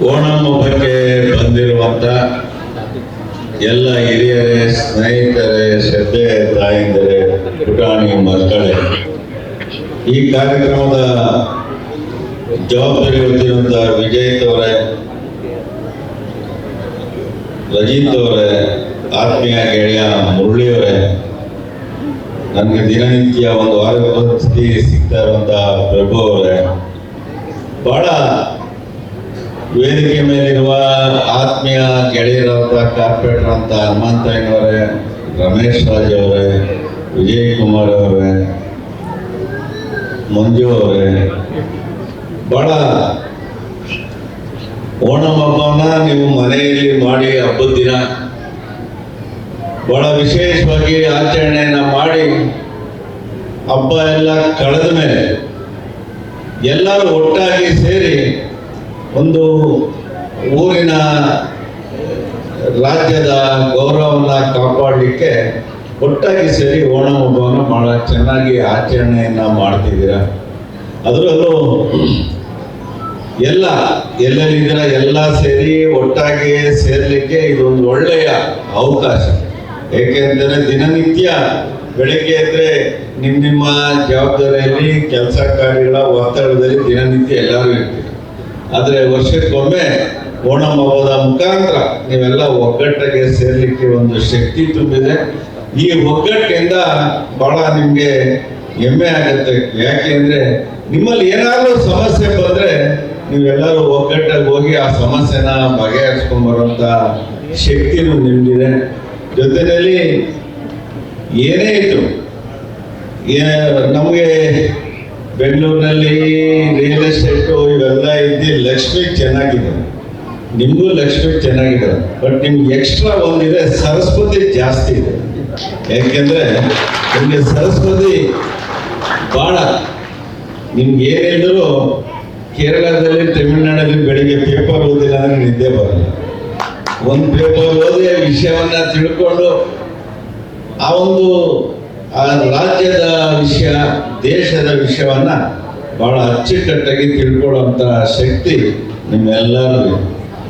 ಓಣಂ ಹಬ್ಬಕ್ಕೆ ಬಂದಿರುವಂತ ಎಲ್ಲ ಹಿರಿಯರೇ, ಸ್ನೇಹಿತರೇ, ಶ್ರದ್ಧೆ ತಾಯಿಂದರೇ, ಪುಟಾಣಿ ಮಕ್ಕಳೇ, ಈ ಕಾರ್ಯಕ್ರಮದ ಜವಾಬ್ದಾರಿ ಹೊತ್ತಿರುವಂತ ವಿಜಯ್ ಅವರೇ, ರಜಿತ್ ಅವರೇ, ಆತ್ಮೀಯ ಗೆಳೆಯ ಮುರಳಿಯವರೇ, ನನಗೆ ದಿನನಿತ್ಯ ಒಂದು ವಾರಕ್ಕೆ ಸಿಗ್ತಾ ಇರುವಂತ ಪ್ರಭು ಅವರೇ, ಬಹಳ ವೇದಿಕೆ ಮೇಲಿರುವ ಆತ್ಮೀಯ ಗೆಳೆಯರಂತ ಕಾರ್ಪೊರೇಟರ್ ಅಂತ ಹನುಮಂತಯ್ಯನವರೇ, ರಮೇಶ್ ರಾಜ್ ಅವರೇ, ವಿಜಯ್ ಕುಮಾರ್ ಅವರೇ, ಮಂಜು ಅವರೇ, ಬಹಳ ಓಣಂ ಹಬ್ಬನ ನೀವು ಮನೆಯಲ್ಲಿ ಮಾಡಿ ಹಬ್ಬದ ದಿನ ಬಹಳ ವಿಶೇಷವಾಗಿ ಆಚರಣೆಯನ್ನ ಮಾಡಿ ಹಬ್ಬ ಎಲ್ಲ ಕಳೆದ ಮೇಲೆ ಎಲ್ಲರೂ ಒಟ್ಟಾಗಿ ಸೇರಿ ಒಂದು ಊರಿನ ರಾಜ್ಯದ ಗೌರವವನ್ನು ಕಾಪಾಡಲಿಕ್ಕೆ ಒಟ್ಟಾಗಿ ಸೇರಿ ಓಣಂ ಹಬ್ಬವನ್ನು ಬಹಳ ಚೆನ್ನಾಗಿ ಆಚರಣೆಯನ್ನ ಮಾಡ್ತಿದ್ದೀರ. ಅದರಲ್ಲೂ ಎಲ್ಲೆಲ್ಲಿದ್ದೀರ ಎಲ್ಲ ಸೇರಿ ಒಟ್ಟಾಗಿ ಸೇರ್ಲಿಕ್ಕೆ ಇದೊಂದು ಒಳ್ಳೆಯ ಅವಕಾಶ. ಏಕೆಂದರೆ ದಿನನಿತ್ಯ ಬೆಳಿಗ್ಗೆ ಎದ್ರೆ ನಿಮ್ಮ ಜವಾಬ್ದಾರಿಯಲ್ಲಿ ಕೆಲಸ ಕಾರ್ಯಗಳ ಒತ್ತಡದಲ್ಲಿ ದಿನನಿತ್ಯ ಎಲ್ಲರೂ ಇರ್ತೀರಿ. ಆದರೆ ವರ್ಷಕ್ಕೊಮ್ಮೆ ಓಣಂ ಹಬ್ಬದ ಮುಖಾಂತರ ನೀವೆಲ್ಲ ಒಗ್ಗಟ್ಟಿಗೆ ಸೇರ್ಲಿಕ್ಕೆ ಒಂದು ಶಕ್ತಿ ತುಂಬಿದೆ. ಈ ಒಗ್ಗಟ್ಟಿಂದ ಬಹಳ ನಿಮಗೆ ಹೆಮ್ಮೆ ಆಗುತ್ತೆ. ಯಾಕೆಂದ್ರೆ ನಿಮ್ಮಲ್ಲಿ ಏನಾದರೂ ಸಮಸ್ಯೆ ಬಂದ್ರೆ ನೀವೆಲ್ಲರೂ ಒಗ್ಗಟ್ಟಾಗಿ ಹೋಗಿ ಆ ಸಮಸ್ಯೆನ ಬಗೆಹರಿಸ್ಕೊಂಡ್ಬರುವಂತ ಶಕ್ತಿನೂ ನಿಮ್ದಿದೆ. ಜೊತೆಯಲ್ಲಿ ಏನೇ ಇದ್ರು ನಮಗೆ ಬೆಂಗಳೂರಿನಲ್ಲಿ ರಿಯಲ್ ಎಸ್ಟೇಟು ಇವೆಲ್ಲ ಇದ್ದು ಲಕ್ಷ್ಮಿ ಚೆನ್ನಾಗಿದೆ, ನಿಮಗೂ ಲಕ್ಷ್ಮಿ ಚೆನ್ನಾಗಿದೆ. ಬಟ್ ನಿಮ್ಗೆ ಎಕ್ಸ್ಟ್ರಾ ಒಂದಿದೆ, ಸರಸ್ವತಿ ಜಾಸ್ತಿ ಇದೆ. ಯಾಕೆಂದ್ರೆ ನಿಮಗೆ ಸರಸ್ವತಿ ಭಾಳ, ನಿಮ್ಗೆ ಏನಿದ್ರು ಕೇರಳದಲ್ಲಿ, ತಮಿಳುನಾಡಲ್ಲಿ ಬೆಳಿಗ್ಗೆ ಪೇಪರ್ ಓದಿಲ್ಲ ಅಂದ್ರೆ ನಿದ್ದೆ ಬರಲ್ಲ. ಒಂದು ಪೇಪರ್ ಓದಿ ವಿಷಯವನ್ನ ತಿಳ್ಕೊಂಡು ಆ ಒಂದು ಆ ರಾಜ್ಯದ ವಿಷಯ, ದೇಶದ ವಿಷಯವನ್ನ ಬಹಳ ಅಚ್ಚುಕಟ್ಟಾಗಿ ತಿಳ್ಕೊಳ್ಳುವಂತ ಶಕ್ತಿ ನಿಮ್ಮೆಲ್ಲರಿಗೂ.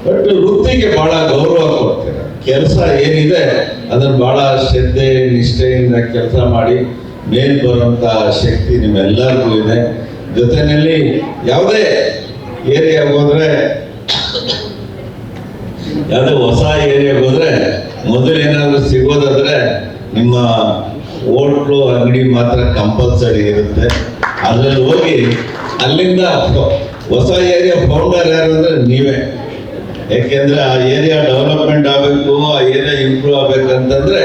ಬಟ್ ವೃತ್ತಿಗೆ ಬಹಳ ಗೌರವ ಕೊಡ್ತೀರ. ಕೆಲಸ ಏನಿದೆ ಅದನ್ನು ಬಹಳ ಶ್ರದ್ಧೆ ನಿಷ್ಠೆಯಿಂದ ಕೆಲಸ ಮಾಡಿ ಮೇಲ್ ಬರುವಂತ ಶಕ್ತಿ ನಿಮ್ಮೆಲ್ಲರಿಗೂ ಇದೆ. ಜೊತೆಯಲ್ಲಿ ಯಾವುದೇ ಏರಿಯಾಗೆ ಹೋದ್ರೆ, ಯಾವುದೇ ಹೊಸ ಏರಿಯಾಗೆ ಹೋದ್ರೆ ಮೊದಲು ಏನಾದರೂ ಸಿಗೋದಾದ್ರೆ ನಿಮ್ಮ ಹೋಟ್ಲು ಅಂಗಡಿ ಮಾತ್ರ ಕಂಪಲ್ಸರಿ ಇರುತ್ತೆ. ಅದ್ರಲ್ಲಿ ಹೋಗಿ ಅಲ್ಲಿಂದ ಹೊಸ ಏರಿಯಾ ಫೌಂಡರ್ ಯಾರು ಅಂದ್ರೆ ನೀವೇ. ಯಾಕೆಂದ್ರೆ ಆ ಏರಿಯಾ ಡೆವಲಪ್ಮೆಂಟ್ ಆಗಬೇಕು, ಆ ಏರಿಯಾ ಇಂಪ್ರೂವ್ ಆಗ್ಬೇಕಂತಂದ್ರೆ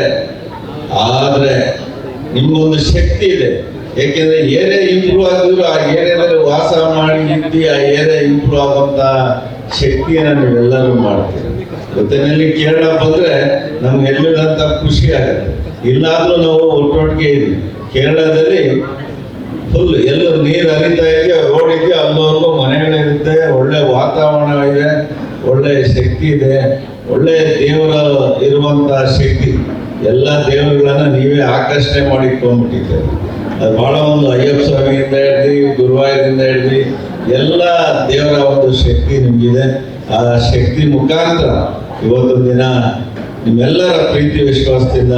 ಆದ್ರೆ ನಿಮ್ಗೊಂದು ಶಕ್ತಿ ಇದೆ. ಯಾಕೆಂದ್ರೆ ಏರಿಯಾ ಇಂಪ್ರೂವ್ ಆಗಿದ್ರು ಆ ಏರಿಯಾದಲ್ಲಿ ವಾಸ ಮಾಡಿ ನಿಂತು ಆ ಏರಿಯಾ ಇಂಪ್ರೂವ್ ಆಗುವಂತ ಶಕ್ತಿಯನ್ನ ನೀವೆಲ್ಲರೂ ಮಾಡ್ತೀರಿ. ಜೊತೆಯಲ್ಲಿ ಕೇರಳ ಬಂದ್ರೆ ನಮ್ಗೆ ಎಲ್ಲಿದಂತ ಖುಷಿ ಆಗುತ್ತೆ. ಇಲ್ಲಾದ್ರೂ ನಾವು ಒಟ್ಟೊಟ್ಟಿಗೆ ಇದ್ವಿ. ಕೇರಳದಲ್ಲಿ ಫುಲ್ ಎಲ್ಲೂ ನೀರು ಹರಿತಾ ಇದೆ, ರೋಡ್ ಇದೆ, ಅಲ್ಲವರೆಗೂ ಮನೆಗಳಿರುತ್ತೆ, ಒಳ್ಳೆ ವಾತಾವರಣ ಇದೆ, ಒಳ್ಳೆ ಶಕ್ತಿ ಇದೆ, ಒಳ್ಳೆ ದೇವರ ಇರುವಂತ ಶಕ್ತಿ. ಎಲ್ಲ ದೇವರುಗಳನ್ನ ನೀವೇ ಆಕರ್ಷಣೆ ಮಾಡಿಕೊಂಡ್ಬಿಟ್ಟಿದ್ದೇವೆ. ಅದು ಬಹಳ ಒಂದು ಅಯ್ಯಪ್ಪ ಸ್ವಾಮಿಯಿಂದ ಹಿಡ್ದು ಗುರುವಾಯೂರಿಂದ ಹಿಡ್ದು ಎಲ್ಲ ದೇವರ ಒಂದು ಶಕ್ತಿ ನಿಮಗಿದೆ. ಆ ಶಕ್ತಿ ಮುಖಾಂತರ ಇವತ್ತೊಂದು ದಿನ ನಿಮ್ಮೆಲ್ಲರ ಪ್ರೀತಿ ವಿಶ್ವಾಸದಿಂದ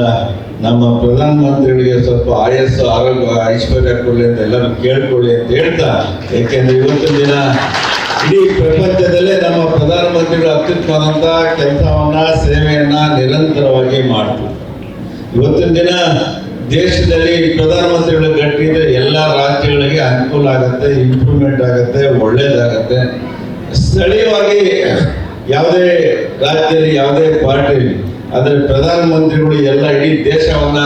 ನಮ್ಮ ಪ್ರಧಾನಮಂತ್ರಿಗಳಿಗೆ ಸ್ವಲ್ಪ ಆಯಸ್ಸು, ಆರೋಗ್ಯ, ಐಶ್ವರ್ಯ ಕೊಡಲಿ ಅಂತ ಎಲ್ಲರೂ ಕೇಳ್ಕೊಳ್ಳಿ ಅಂತ ಹೇಳ್ತಾ, ಯಾಕೆಂದ್ರೆ ಇವತ್ತಿನ ದಿನ ಇಡೀ ಪ್ರಪಂಚದಲ್ಲೇ ನಮ್ಮ ಪ್ರಧಾನಮಂತ್ರಿಗಳು ಅತ್ಯುತ್ತಮವಾದಂಥ ಕೆಲಸವನ್ನ, ಸೇವೆಯನ್ನ ನಿರಂತರವಾಗಿ ಮಾಡ್ತಾರೆ. ಇವತ್ತಿನ ದಿನ ದೇಶದಲ್ಲಿ ಪ್ರಧಾನಮಂತ್ರಿಗಳು ಗಟ್ಟಿದ್ರೆ ಎಲ್ಲ ರಾಜ್ಯಗಳಿಗೆ ಅನುಕೂಲ ಆಗುತ್ತೆ, ಇಂಪ್ರೂವ್ಮೆಂಟ್ ಆಗುತ್ತೆ, ಒಳ್ಳೇದಾಗತ್ತೆ. ಸ್ಥಳೀಯವಾಗಿ ಯಾವುದೇ ರಾಜ್ಯದಲ್ಲಿ ಯಾವುದೇ ಪಾರ್ಟಿ ಆದರೆ ಪ್ರಧಾನಮಂತ್ರಿಗಳು ಎಲ್ಲ ಇಡೀ ದೇಶವನ್ನ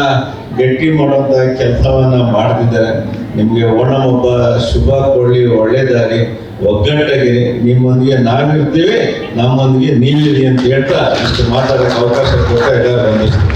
ಗಟ್ಟಿ ಮಾಡುವಂತ ಕೆಲಸವನ್ನ ಮಾಡ್ತಿದ್ದಾರೆ. ನಿಮಗೆ ಓಣಂ ಹಬ್ಬ ಶುಭ ಕೊಡ್ಲಿ, ಒಳ್ಳೇದಾಗಿ, ಒಗ್ಗಟ್ಟಾಗಿ ನಿಮ್ಮೊಂದಿಗೆ ನಾವಿರ್ತೀವಿ, ನಮ್ಮೊಂದಿಗೆ ನೀವಿರಿ ಅಂತ ಹೇಳ್ತಾ ಇಷ್ಟು ಮಾತಾಡೋಕೆ ಅವಕಾಶ ಕೊಡ್ತಾ ಎಲ್ಲರೂ ಬಂದಿರ್ತೀವಿ.